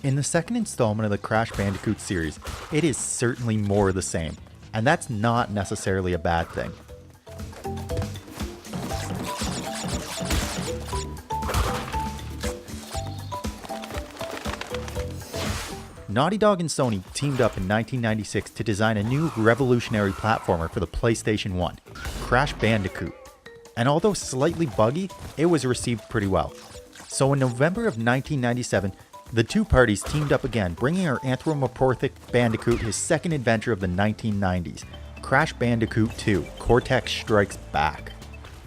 In the second installment of the Crash Bandicoot series, it is certainly more of the same, and that's not necessarily a bad thing. Naughty Dog and Sony teamed up in 1996 to design a new revolutionary platformer for the PlayStation 1, Crash Bandicoot. And although slightly buggy, it was received pretty well. So in November of 1997, the two parties teamed up again, bringing our anthropomorphic Bandicoot his second adventure of the 1990s, Crash Bandicoot 2, Cortex Strikes Back.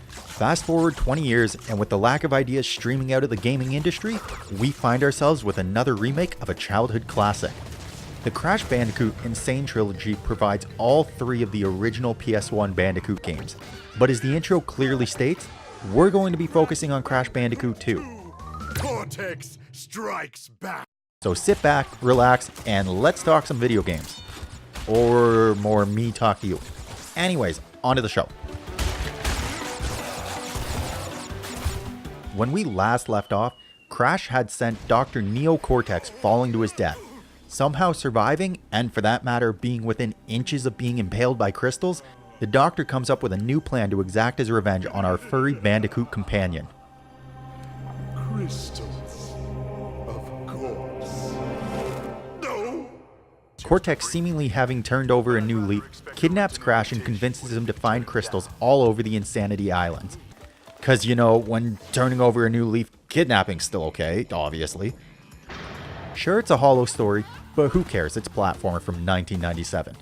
Fast forward 20 years, and with the lack of ideas streaming out of the gaming industry, we find ourselves with another remake of a childhood classic. The Crash Bandicoot Insane Trilogy provides all three of the original PS1 Bandicoot games, but as the intro clearly states, we're going to be focusing on Crash Bandicoot 2. Cortex Strikes Back! So sit back, relax, and let's talk some video games. Or more me talk to you. Anyways, on to the show. When we last left off, Crash had sent Dr. Neo Cortex falling to his death, somehow surviving, and for that matter being within inches of being impaled by crystals. The Doctor comes up with a new plan to exact his revenge on our furry Bandicoot companion. Crystals, of course. No! Cortex, seemingly having turned over a new leaf, kidnaps Crash and convinces him to find crystals all over the Insanity Islands. Cause you know, when turning over a new leaf, kidnapping's still okay, obviously. Sure, it's a hollow story, but who cares, it's a platformer from 1997.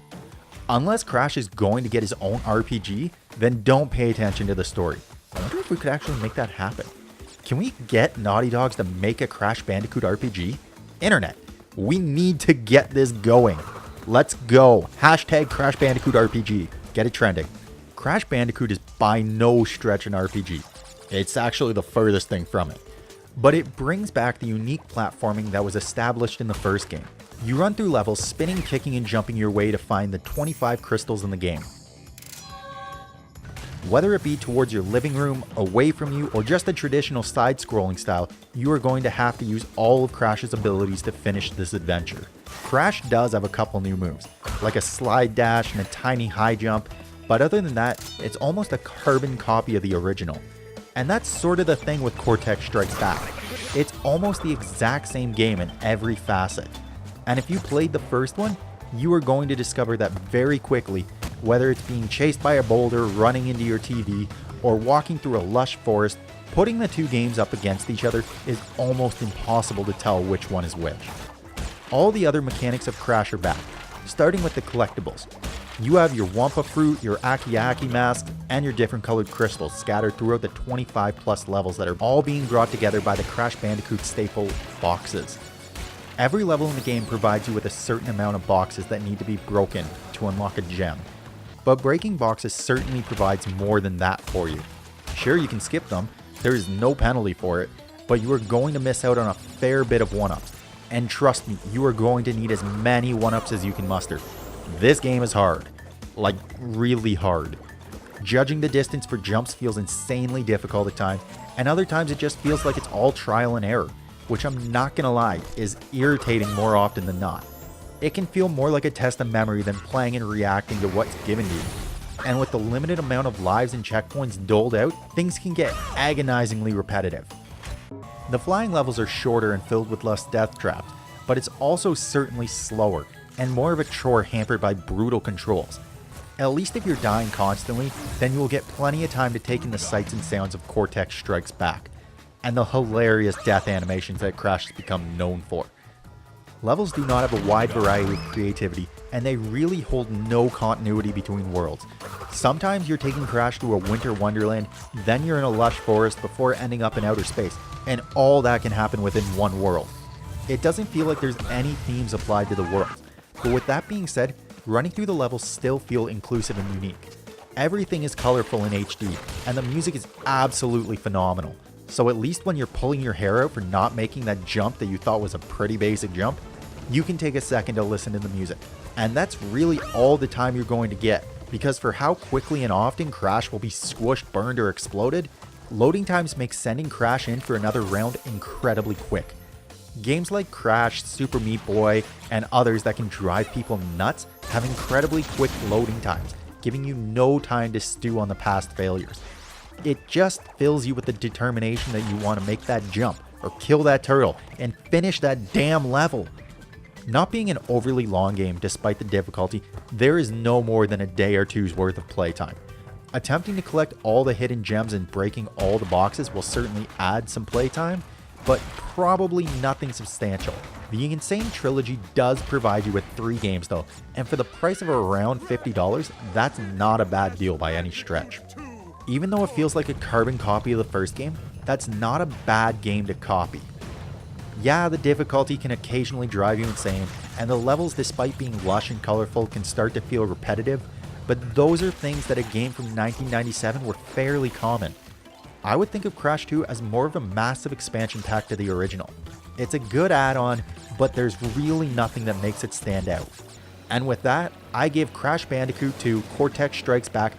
Unless Crash is going to get his own RPG, then don't pay attention to the story. I wonder if we could actually make that happen. Can we get Naughty Dogs to make a Crash Bandicoot RPG? Internet, we need to get this going. Let's go. Hashtag Crash Bandicoot RPG. Get it trending. Crash Bandicoot is by no stretch an RPG. It's actually the furthest thing from it. But it brings back the unique platforming that was established in the first game. You run through levels, spinning, kicking, and jumping your way to find the 25 crystals in the game. Whether it be towards your living room, away from you, or just a traditional side-scrolling style, you are going to have to use all of Crash's abilities to finish this adventure. Crash does have a couple new moves, like a slide dash and a tiny high jump, but other than that, it's almost a carbon copy of the original. And that's sort of the thing with Cortex Strikes Back. It's almost the exact same game in every facet. And if you played the first one, you are going to discover that very quickly, whether it's being chased by a boulder, running into your TV, or walking through a lush forest, putting the two games up against each other is almost impossible to tell which one is which. All the other mechanics of Crash are back, starting with the collectibles. You have your Wumpa Fruit, your Aki Aki mask, and your different colored crystals scattered throughout the 25 plus levels that are all being brought together by the Crash Bandicoot staple, boxes. Every level in the game provides you with a certain amount of boxes that need to be broken to unlock a gem. But breaking boxes certainly provides more than that for you. Sure, you can skip them, there is no penalty for it, but you are going to miss out on a fair bit of 1-ups. And trust me, you are going to need as many 1-ups as you can muster. This game is hard. Like, really hard. Judging the distance for jumps feels insanely difficult at times, and other times it just feels like it's all trial and error, which I'm not gonna lie, is irritating more often than not. It can feel more like a test of memory than playing and reacting to what's given to you. And with the limited amount of lives and checkpoints doled out, things can get agonizingly repetitive. The flying levels are shorter and filled with less death traps, but it's also certainly slower, and more of a chore hampered by brutal controls. At least if you're dying constantly, then you will get plenty of time to take in the sights and sounds of Cortex Strikes Back, and the hilarious death animations that Crash has become known for. Levels do not have a wide variety of creativity, and they really hold no continuity between worlds. Sometimes you're taking Crash through a winter wonderland, then you're in a lush forest before ending up in outer space, and all that can happen within one world. It doesn't feel like there's any themes applied to the world. But with that being said, running through the levels still feel inclusive and unique. Everything is colorful in HD, and the music is absolutely phenomenal. So at least when you're pulling your hair out for not making that jump that you thought was a pretty basic jump, you can take a second to listen to the music. And that's really all the time you're going to get, because for how quickly and often Crash will be squished, burned, or exploded, loading times make sending Crash in for another round incredibly quick. Games like Crash, Super Meat Boy, and others that can drive people nuts have incredibly quick loading times, giving you no time to stew on the past failures. It just fills you with the determination that you want to make that jump, or kill that turtle, and finish that damn level. Not being an overly long game despite the difficulty, there is no more than a day or two's worth of playtime. Attempting to collect all the hidden gems and breaking all the boxes will certainly add some playtime, but probably nothing substantial. The Insane Trilogy does provide you with 3 games though, and for the price of around $50, that's not a bad deal by any stretch. Even though it feels like a carbon copy of the first game, that's not a bad game to copy. Yeah, the difficulty can occasionally drive you insane, and the levels, despite being lush and colorful, can start to feel repetitive, but those are things that a game from 1997 were fairly common. I would think of Crash 2 as more of a massive expansion pack to the original. It's a good add-on, but there's really nothing that makes it stand out. And with that, I give Crash Bandicoot 2 Cortex Strikes Back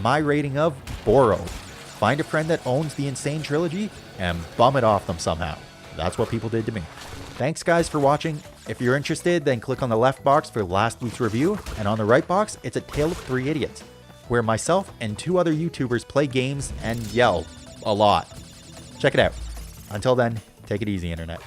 my rating of Borrow. Find a friend that owns the Insane Trilogy and bum it off them somehow. That's what people did to me. Thanks guys for watching. If you're interested, then click on the left box for last week's review, and on the right box, it's A Tale of 3 Idiots, where myself and 2 other YouTubers play games and yell a lot. Check it out. Until then, take it easy, internet.